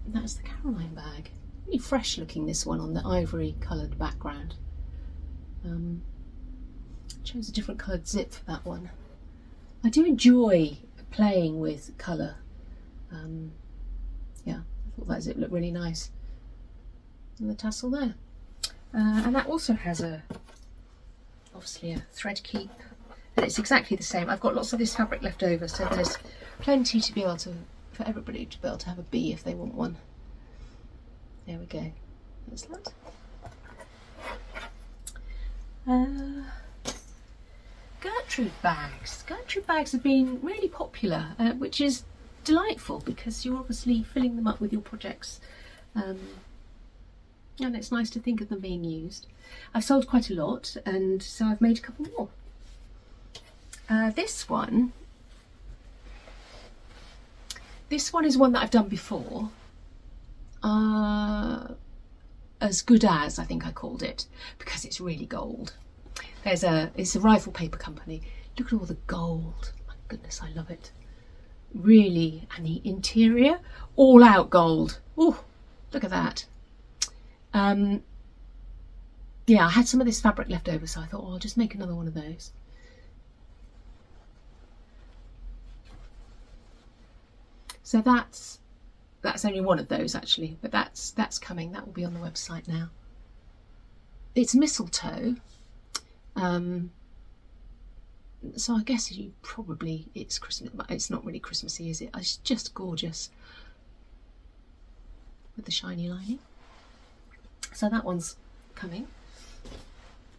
A: That's the Caroline bag. Really fresh looking, this one, on the ivory coloured background. Chose a different coloured zip for that one. I do enjoy playing with colour. Yeah, I thought that zip looked really nice. And the tassel there. And that also has obviously a thread keep. And it's exactly the same. I've got lots of this fabric left over, so there's plenty to be able to, for everybody to be able to have a bee if they want one. There we go. That's that. Gertrude bags. Gertrude bags have been really popular, which is delightful because you're obviously filling them up with your projects, and it's nice to think of them being used. I've sold quite a lot, and so I've made a couple more. This one is one that I've done before. As good as, I think I called it, because it's really gold. It's a rifle paper company. Look at all the gold. My goodness, I love it. Really, and the interior, all out gold. Oh, look at that. Yeah, I had some of this fabric left over, so I thought, oh, I'll just make another one of those. So that's only one of those actually, but that's coming. That will be on the website now. It's mistletoe. So I guess it's Christmas. It's not really Christmassy, is it? It's just gorgeous with the shiny lining. So that one's coming.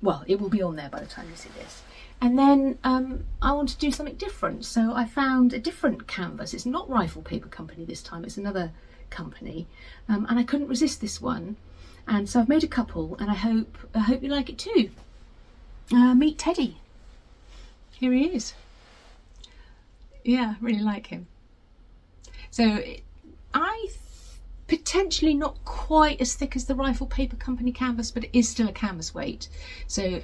A: Well, it will be on there by the time you see this. And then I want to do something different. So I found a different canvas. It's not Rifle Paper Company this time. It's another company. And I couldn't resist this one. And so I've made a couple, and I hope you like it too. Meet Teddy. Here he is. Yeah, really like him. So potentially not quite as thick as the Rifle Paper Company canvas, but it is still a canvas weight. So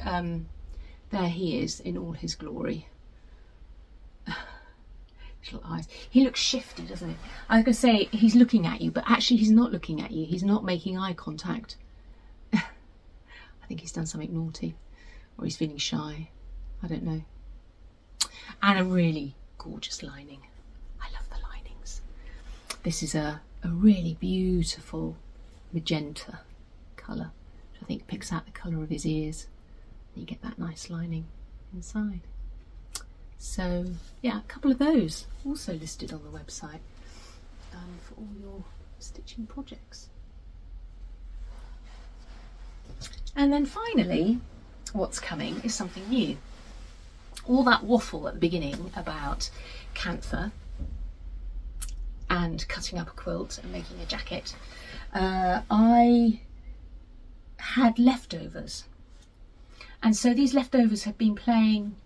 A: there he is in all his glory. Little eyes. He looks shifty, doesn't he? I was going to say he's looking at you, but actually he's not looking at you. He's not making eye contact. I think he's done something naughty, or he's feeling shy. I don't know. And a really gorgeous lining. I love the linings. This is a really beautiful magenta colour, which I think picks out the colour of his ears. You get that nice lining inside. So yeah, a couple of those also listed on the website for all your stitching projects. And then finally, what's coming is something new. All that waffle at the beginning about cantha and cutting up a quilt and making a jacket, I had leftovers. And so these leftovers have been playing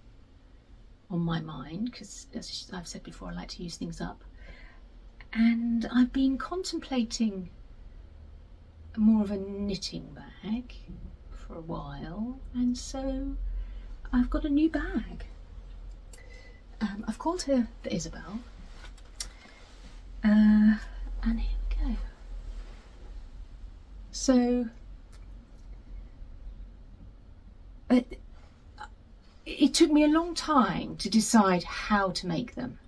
A: on my mind, because as I've said before, I like to use things up. And I've been contemplating more of a knitting bag for a while, and so I've got a new bag. I've called her the Isabel. And here we go. So it took me a long time to decide how to make them,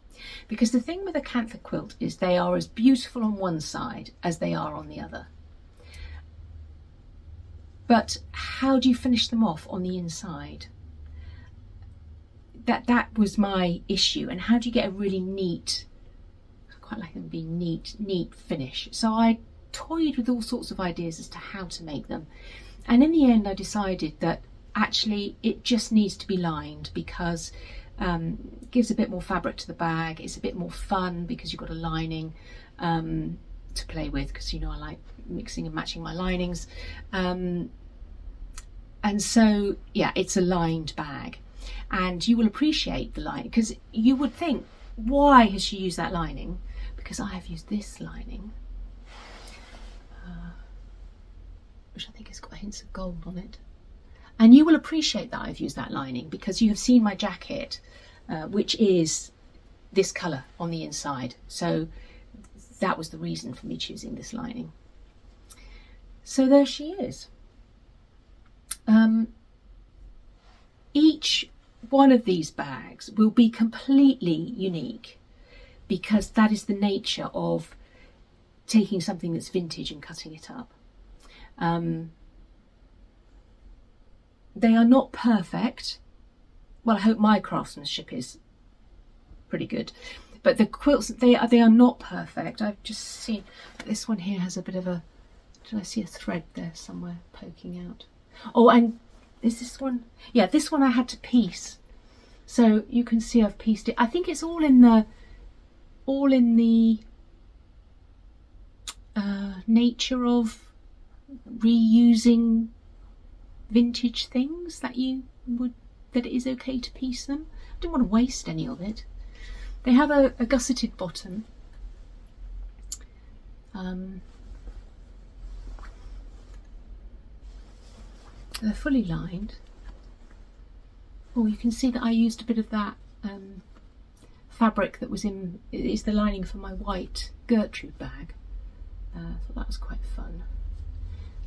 A: because the thing with a cantha quilt is they are as beautiful on one side as they are on the other. But how do you finish them off on the inside? That was my issue. And how do you get a really neat, I quite like them being neat finish. So I toyed with all sorts of ideas as to how to make them. And in the end I decided that actually it just needs to be lined, because it gives a bit more fabric to the bag. It's a bit more fun because you've got a lining to play with, because you know I like mixing and matching my linings. And so yeah, it's a lined bag, and you will appreciate the line, because you would think, why has she used that lining? Because I have used this lining. which I think has got hints of gold on it. And you will appreciate that I've used that lining because you have seen my jacket, which is this colour on the inside. So that was the reason for me choosing this lining. So there she is. Each one of these bags will be completely unique because that is the nature of taking something that's vintage and cutting it up. They are not perfect. Well, I hope my craftsmanship is pretty good. But the quilts, they are not perfect. I've just seen this one here has a bit of a, did I see a thread there somewhere poking out? Oh, and is this one? Yeah, this one I had to piece. So you can see I've pieced it. I think it's all in the nature of reusing vintage things that it is okay to piece them. I didn't want to waste any of it. They have a gusseted bottom. They're fully lined. Oh, you can see that I used a bit of that fabric that was is the lining for my white Gertrude bag. I thought that was quite fun.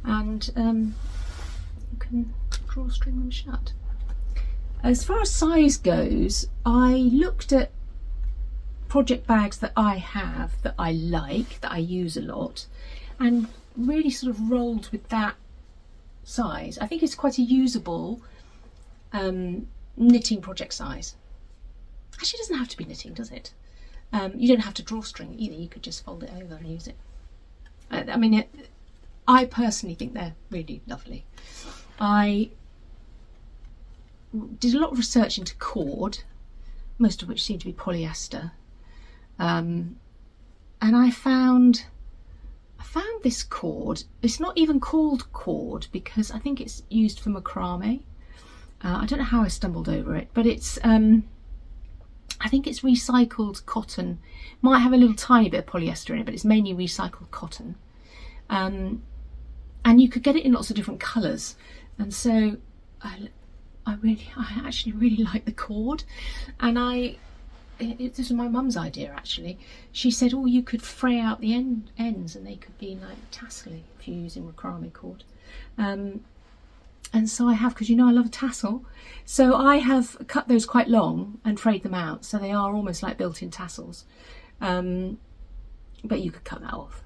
A: And you can drawstring them shut. As far as size goes, I looked at project bags that I have, that I like, that I use a lot, and really sort of rolled with that size. I think it's quite a usable knitting project size. Actually, it doesn't have to be knitting, does it? You don't have to drawstring it either. You could just fold it over and use it. I mean, I personally think they're really lovely. I did a lot of research into cord, most of which seemed to be polyester, and I found this cord. It's not even called cord because I think it's used for macrame. I don't know how I stumbled over it, but it's I think it's recycled cotton. Might have a little tiny bit of polyester in it, but it's mainly recycled cotton. And you could get it in lots of different colours. And so I actually really like the cord. And this was my mum's idea actually. She said, oh, you could fray out the ends and they could be like tassely if you're using macrame cord. And so I have, because you know I love a tassel, so I have cut those quite long and frayed them out, so they are almost like built-in tassels. But you could cut that off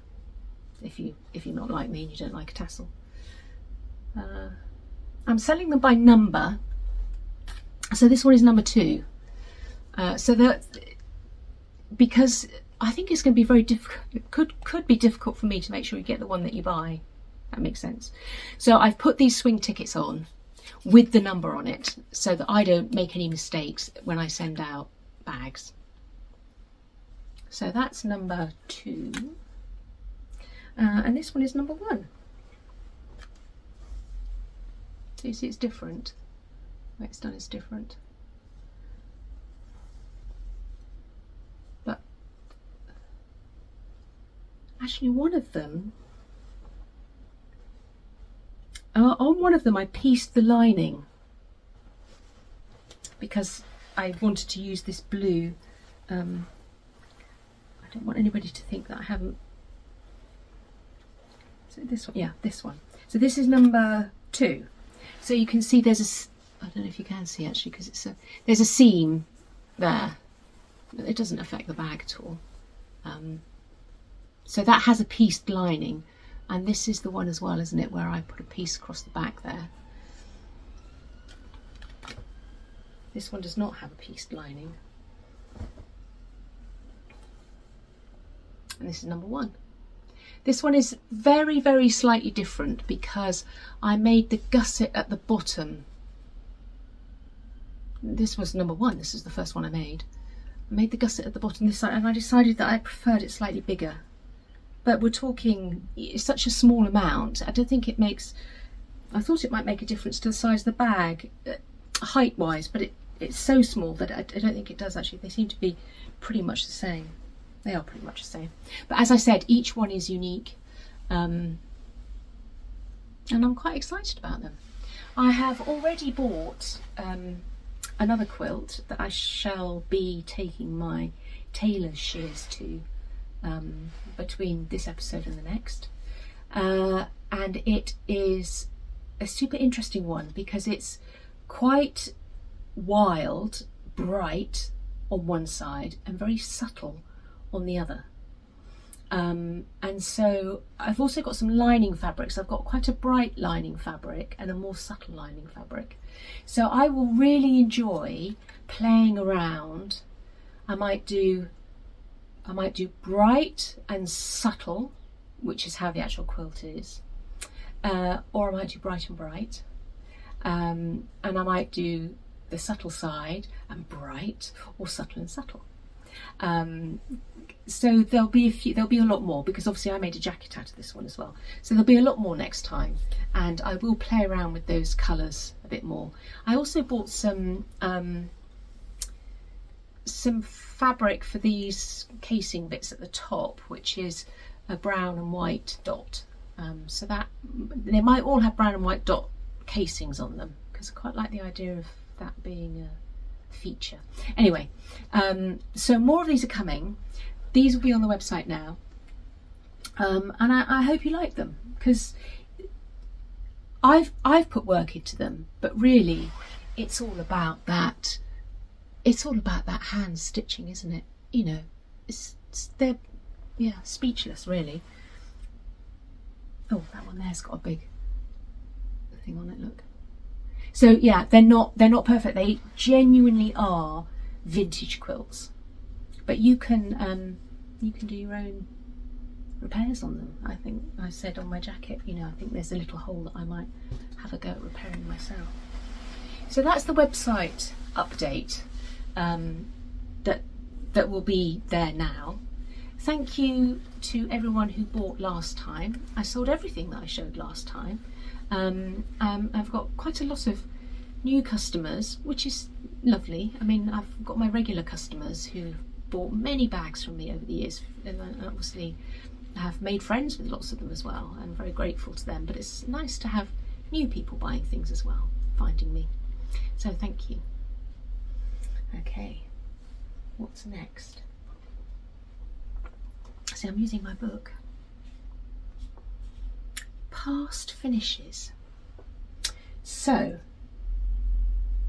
A: if you're not like me and you don't like a tassel. I'm selling them by number, so this one is number 2. So that, because I think it's going to be very difficult, it could be difficult for me to make sure you get the one that you buy. That makes sense. So I've put these swing tickets on with the number on it so that I don't make any mistakes when I send out bags. So that's number 2. And this one is number 1. So you see it's different. The way it's done is different. But actually one of them, on one of them I pieced the lining because I wanted to use this blue. I don't want anybody to think that I haven't. So this one, yeah, this one. So this is number 2. So you can see there's I don't know if you can see actually because there's a seam there. It doesn't affect the bag at all. So that has a pieced lining. And this is the one as well, isn't it, where I put a piece across the back there. This one does not have a pieced lining. And this is number 1. This one is very, very slightly different because I made the gusset at the bottom. This was number 1, this is the first one I made. I made the gusset at the bottom this side and I decided that I preferred it slightly bigger. But we're talking, it's such a small amount. I don't think it makes, I thought it might make a difference to the size of the bag, height wise, but it's so small that I don't think it does actually. They seem to be pretty much the same. They are pretty much the same. But as I said, each one is unique. And and I'm quite excited about them. I have already bought another quilt that I shall be taking my tailor's shears to between this episode and the next, and it is a super interesting one because it's quite wild, bright on one side and very subtle on the other. And so I've also got some lining fabrics. I've got quite a bright lining fabric and a more subtle lining fabric. So I will really enjoy playing around. I might do bright and subtle, which is how the actual quilt is, or I might do bright and bright, and I might do the subtle side and bright, or subtle and subtle. So there'll be a lot more, because obviously I made a jacket out of this one as well. So there'll be a lot more next time, and I will play around with those colours a bit more. I also bought some fabric for these casing bits at the top, which is a brown and white dot. So that they might all have brown and white dot casings on them, because I quite like the idea of that being a feature. Anyway, so more of these are coming. These will be on the website now, and I hope you like them, because I've put work into them, but really it's all about that. It's all about that hand stitching, isn't it? You know, they're speechless, really. Oh, that one there's got a big thing on it. Look. So yeah, they're not perfect. They genuinely are vintage quilts, but you can do your own repairs on them. I think I said on my jacket, you know, I think there's a little hole that I might have a go at repairing myself. So that's the website update that will be there now. Thank you to everyone who bought last time. I sold everything that I showed last time. I've got quite a lot of new customers, which is lovely. I mean, I've got my regular customers who bought many bags from me over the years, and I obviously have made friends with lots of them as well. I'm very grateful to them, but it's nice to have new people buying things as well, finding me. So thank you. Okay, what's next? See, I'm using my book. Past finishes. So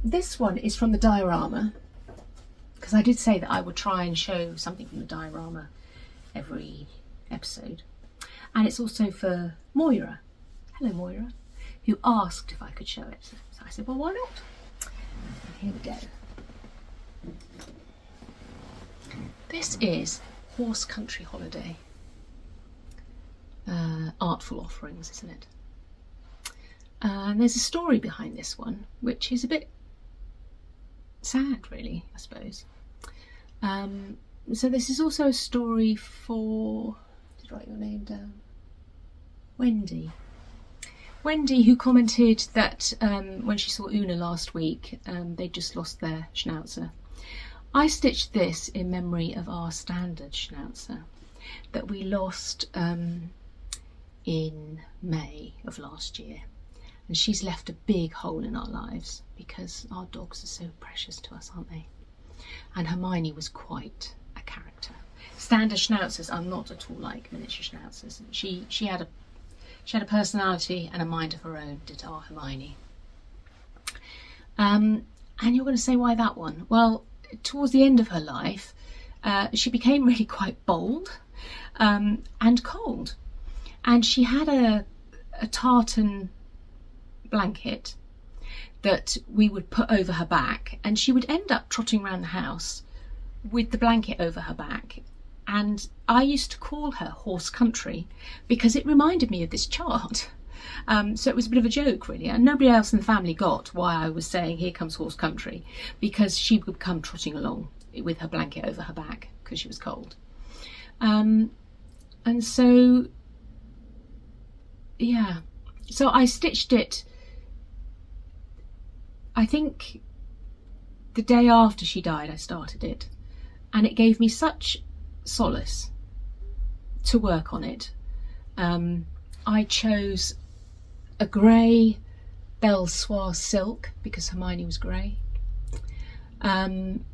A: this one is from the diorama, because I did say that I would try and show something from the diorama every episode, and it's also for Moira. Hello Moira, who asked if I could show it. So I said, well, why not? And here we go. This is Horse Country Holiday. Artful offerings, isn't it? And there's a story behind this one, which is a bit sad, really, I suppose. So this is also a story for, did you write your name down? Wendy. Wendy, who commented that when she saw Una last week, they just lost their schnauzer. I stitched this in memory of our standard schnauzer that we lost in May of last year, and she's left a big hole in our lives because our dogs are so precious to us, aren't they? And Hermione was quite a character. Standard schnauzers are not at all like miniature schnauzers. She had a personality and a mind of her own, did our Hermione. And you're going to say, why that one? Well, towards the end of her life, she became really quite bold and cold. And she had a tartan blanket that we would put over her back, and she would end up trotting around the house with the blanket over her back. And I used to call her Horse Country because it reminded me of this chart. So it was a bit of a joke, really, and nobody else in the family got why I was saying here comes Horse Country, because she would come trotting along with her blanket over her back because she was cold. And so yeah, so I stitched it, I think the day after she died. I started it, and it gave me such solace to work on it. I chose a grey Belle Soie silk because Hermione was grey. And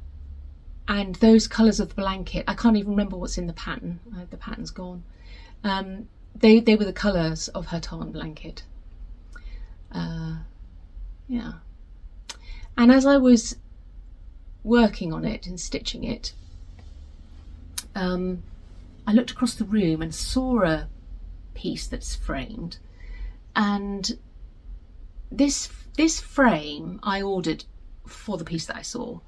A: those colours of the blanket, I can't even remember what's in the pattern. The pattern's gone. They were the colours of her tartan blanket. Yeah. And as I was working on it and stitching it, I looked across the room and saw a piece that's framed, and this frame I ordered for the piece that I saw,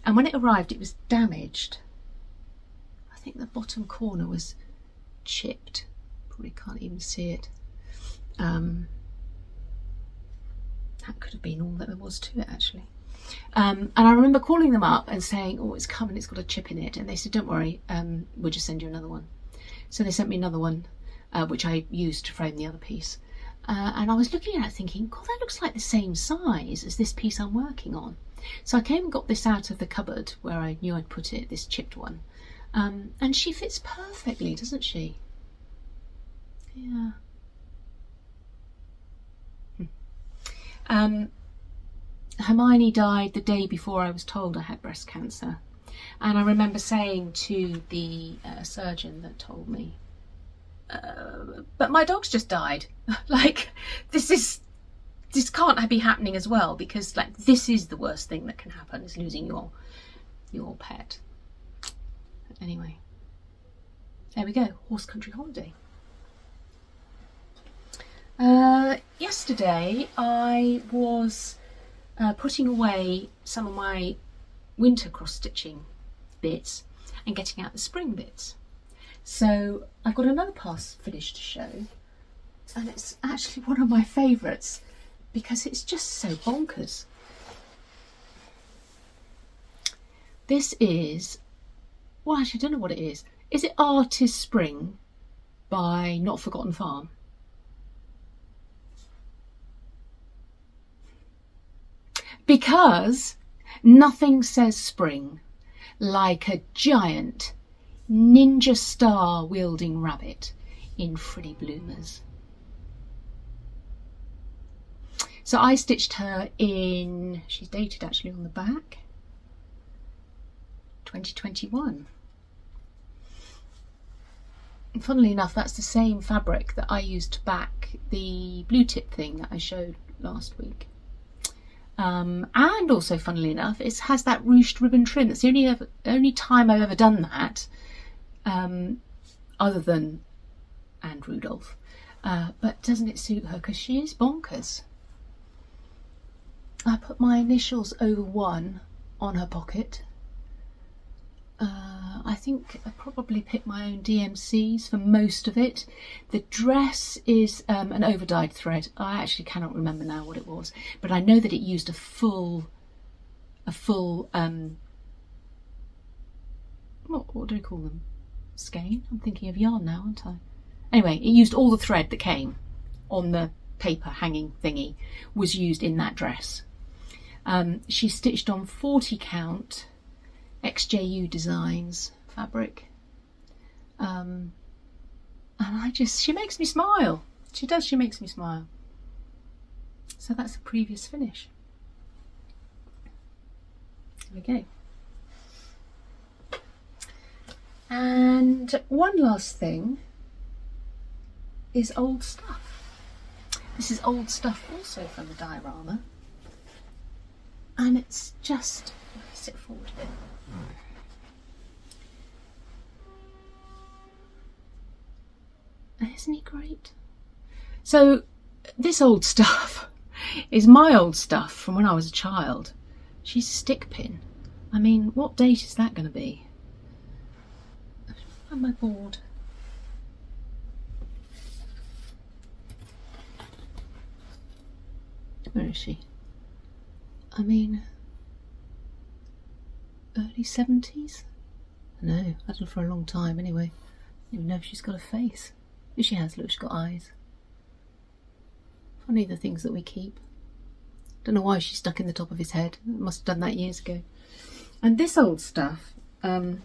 A: and when it arrived it was damaged. I think the bottom corner was chipped, probably can't even see it. That could have been all that there was to it actually. And I remember calling them up and saying, oh, it's coming, it's got a chip in it, and they said, don't worry, we'll just send you another one. So they sent me another one, which I used to frame the other piece. And I was looking at it thinking, God, that looks like the same size as this piece I'm working on. So I came and got this out of the cupboard where I knew I'd put it, this chipped one. And she fits perfectly, doesn't she? Yeah. Hermione died the day before I was told I had breast cancer. And I remember saying to the surgeon that told me, but my dog's just died. Like, this can't be happening as well, because like this is the worst thing that can happen, is losing your pet. Anyway, there we go, horse country holiday. Yesterday I was putting away some of my winter cross stitching bits and getting out the spring bits. So I've got another pass finished to show, and it's actually one of my favourites because it's just so bonkers. This is, well, actually I don't know what it is. Is it Art is Spring by Not Forgotten Farm? Because nothing says spring like a giant ninja star wielding rabbit in frilly bloomers. So I stitched her in, she's dated actually on the back, 2021. And funnily enough, that's the same fabric that I used to back the blue tip thing that I showed last week. And also, funnily enough, it has that ruched ribbon trim. That's the only time I've ever done that, other than Anne Rudolph. But doesn't it suit her? Because she is bonkers. I put my initials over 1 on her pocket. I think I probably picked my own DMCs for most of it. The dress is an over-dyed thread. I actually cannot remember now what it was, but I know that it used a full what do we call them? Skein? I'm thinking of yarn now, aren't I? Anyway, it used all the thread that came on the paper hanging thingy was used in that dress. She stitched on 40 count XJU Designs fabric, and she makes me smile. She does, she makes me smile. So that's the previous finish. There we go. And one last thing is old stuff. This is old stuff also from the diorama, and it's just, sit forward a bit. Isn't he great? So this old stuff is my old stuff from when I was a child. She's a stick pin. I mean, what date is that going to be? Am I bored? Where is she? I mean, early 70s? No, that's for a long time anyway. I don't even know if she's got a face. If she has, look, she's got eyes. Funny the things that we keep. Don't know why she's stuck in the top of his head. Must have done that years ago. And this old stuff, will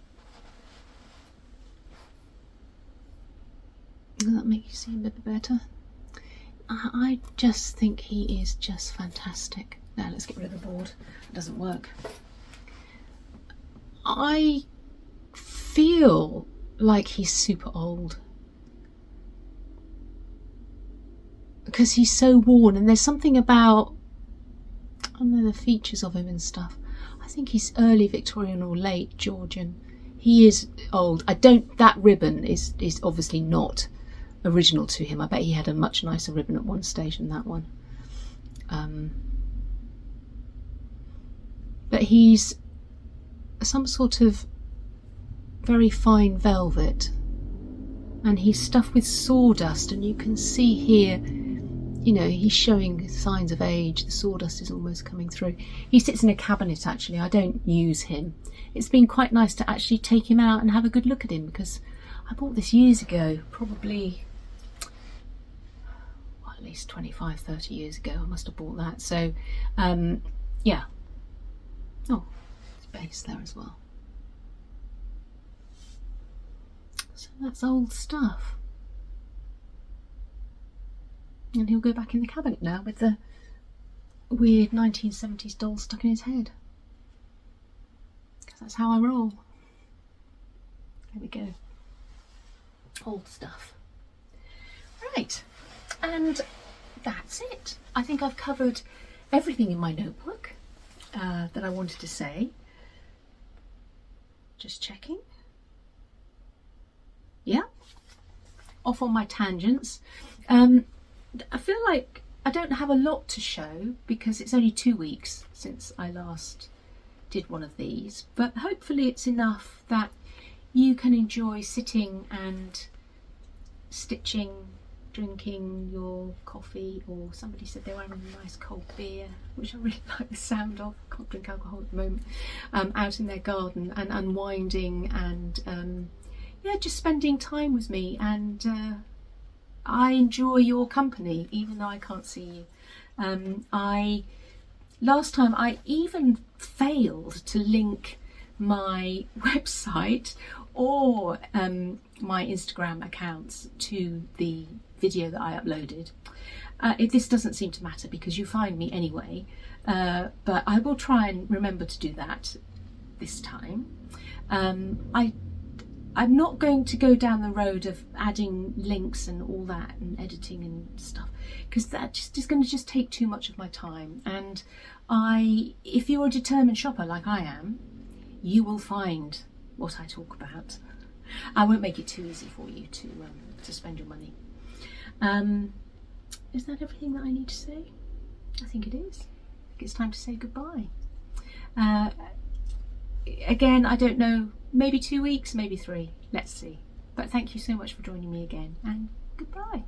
A: that make you see a bit better? I just think he is just fantastic. Now let's get rid of the board. It doesn't work. I feel like he's super old because he's so worn, and there's something about, I don't know, the features of him and stuff. I think he's early Victorian or late Georgian. He is old. That ribbon is obviously not original to him. I bet he had a much nicer ribbon at one stage than that one. But he's some sort of very fine velvet, and he's stuffed with sawdust, and you can see here, you know, he's showing signs of age. The sawdust is almost coming through. He sits in a cabinet actually. I don't use him. It's been quite nice to actually take him out and have a good look at him, because I bought this years ago, probably at least 25-30 years ago. I must have bought that. So yeah. Oh, there's base there as well. So that's old stuff. And he'll go back in the cabinet now with the weird 1970s doll stuck in his head. Because that's how I roll. There we go. Old stuff. Right, and that's it. I think I've covered everything in my notebook that I wanted to say. Just checking. Yeah. Off on my tangents. I feel like I don't have a lot to show because it's only 2 weeks since I last did one of these, but hopefully it's enough that you can enjoy sitting and stitching, drinking your coffee, or somebody said they were having a nice cold beer, which I really like the sound of. I can't drink alcohol at the moment. Out in their garden and unwinding and yeah, just spending time with me, and I enjoy your company even though I can't see you. Last time I even failed to link my website or my Instagram accounts to the video that I uploaded. This doesn't seem to matter because you find me anyway, but I will try and remember to do that this time. I'm not going to go down the road of adding links and all that and editing and stuff, because that just is going to just take too much of my time. And if you're a determined shopper like I am, you will find what I talk about. I won't make it too easy for you to spend your money. Is that everything that I need to say? I think it is. I think it's time to say goodbye. Again, I don't know, maybe 2 weeks, maybe 3, let's see. But thank you so much for joining me again, and goodbye.